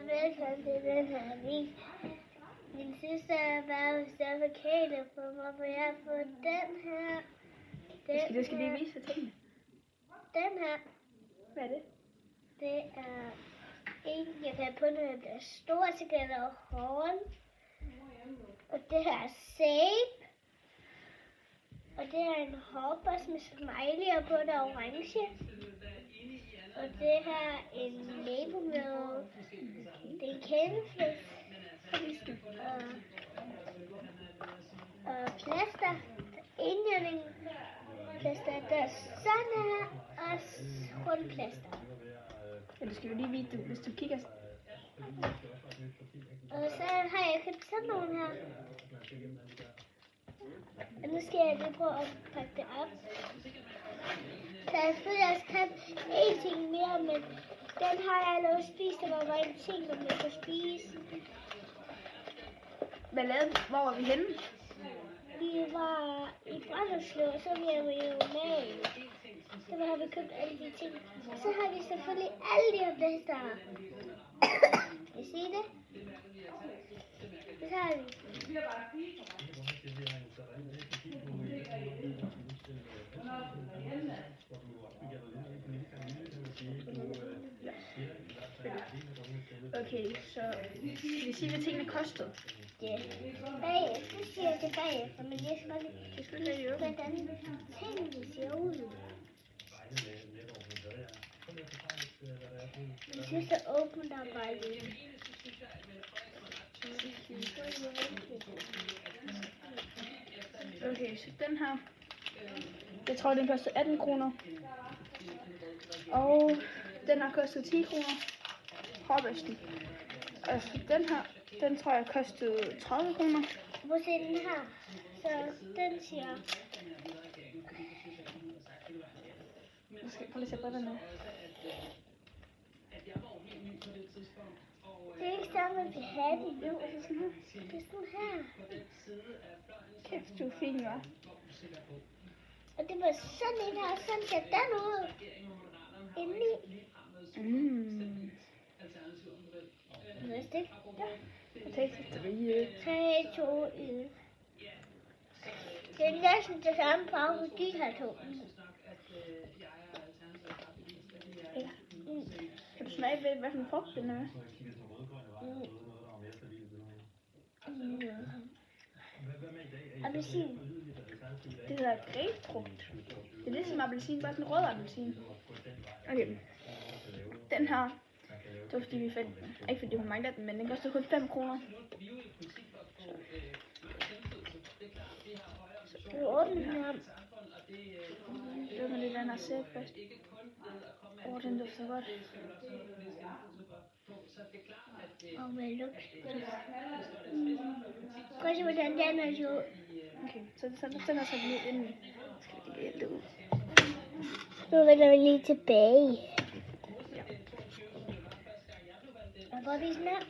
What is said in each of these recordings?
velkommen til den her video. Min søster er bare hos advokater for mig, for jeg har fået den her. Det skal lige vise tingene. Den her. Hvad er det? Det er en, jeg kan på, når jeg bliver stor, så kan jeg lave horn. Og det her er sæbe. Og det er en hårboss med smiley, og på der er orange. Og det her er en label med, det er en kædeflæs. Og plaster. Indjørning plaster. Der er sådan her, og rundt plaster. Ja, du skal jo lige vide, hvis du kigger. Og så har jeg købt sådan nogle her. Og nu skal jeg lige prøve at pakke det op. Så jeg selvfølgelig også købt en ting mere, men den har jeg allerede spist. Der var bare en ting, som jeg kunne spise. Hvad lavede? Hvor var vi henne? Vi var i Brønderslev, og så var vi jo med. Så har vi købt alle de ting. Og så har vi selvfølgelig alle de her blæster. Kan I se det? Så har vi. Okay, så skal vi sige, hvad tingene kostede? Ja. Bagefter siger jeg det bagefter, men jeg skal lige hvordan tingene ser ud. Jeg synes, at åbner der bare lige. Okay, så den her, jeg tror, den koster 18 kroner. Og den har kostet 10 kroner. Hårbørsten. Altså den her, den tror jeg kostede 30 kroner. Prøv at se den her. Så den siger. Prøv lige at se brillerne. Det er ikke sammen, at vi havde den. Jo, altså sådan her. Det er sådan her. Kæft, du er fin, hva'? Og det var sådan en her, sådan ser den ud. Indeni. Jeg vidste ikke. Ja. 3, 2, 1. Det er næsten det samme farve, som de har to. Ja. Kan du smage ved, hvad for en frugt den er? Appelsin. Det hedder grapefrugt. Det er ligesom appelsin, bare sådan en rød appelsin. Okay. Den her, det var fordi vi fandt den. Ikke fordi hun manglede den, men den koster kun 5 kroner. Du åbner den her. Det var lidt den her sæt først. Den dufter godt. Og hvad lugt. Prøv at se, hvordan den er så. Okay, så den er sat lidt inden. Skal vi lige det ud. Nu vender vi lige tilbage. Ja. Og prøv at vise den her.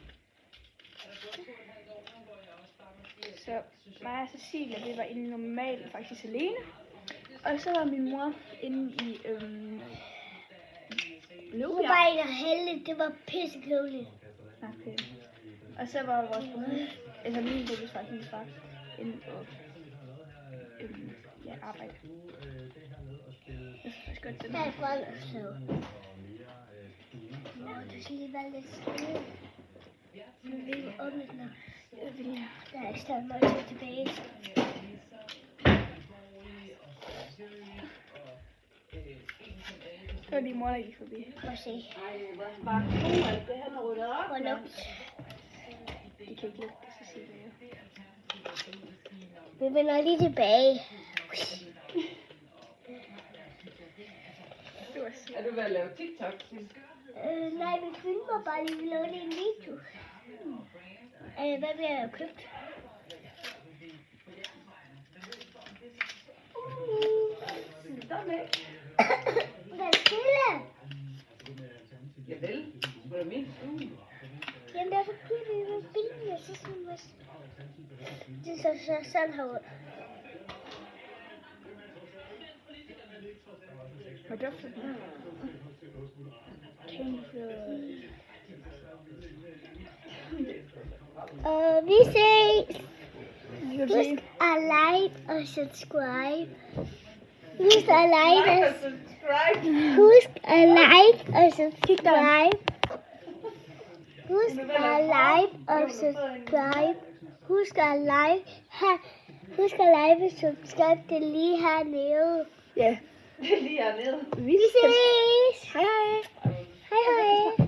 Så mig og Cecilia, vi var inde normalt faktisk alene. Og så var min mor inde i Nu var jeg heldig, det var pissekedeligt. Okay. Og så var vores bror, altså min bror, faktisk far, inde på arbejde. Jeg synes faktisk godt, det Der er godt at slå. Du skal lige være lidt stille. Nu vil vi åbne den her. Der er stadig meget tilbage. Det var lige mor, der gik forbi. Prøv at se. Hvor lugt. De kan ikke lugte det, så siger det jo. Vi vender lige tilbage. Er du ved at lave TikTok? Nej, vi filmer bare lige. Vi laver lige en video. Hvad vi har købt. Hvad er stille? Javel, hvad er det min? Jamen, der er så billigt med bilen, og så sådan noget. Det er så sådan her ud. Hvad dufter den? Kæmpe. Og vi ses. Det kan du Husk sige. at like og subscribe. Husk at like og subscribe. husk at like og subscribe. Husk at like og subscribe. Husk at like her. Husk at like og subscribe. Det er lige hernede. Ja. Det er lige hernede. Vi Vi ses. Hej hej. Hej hej.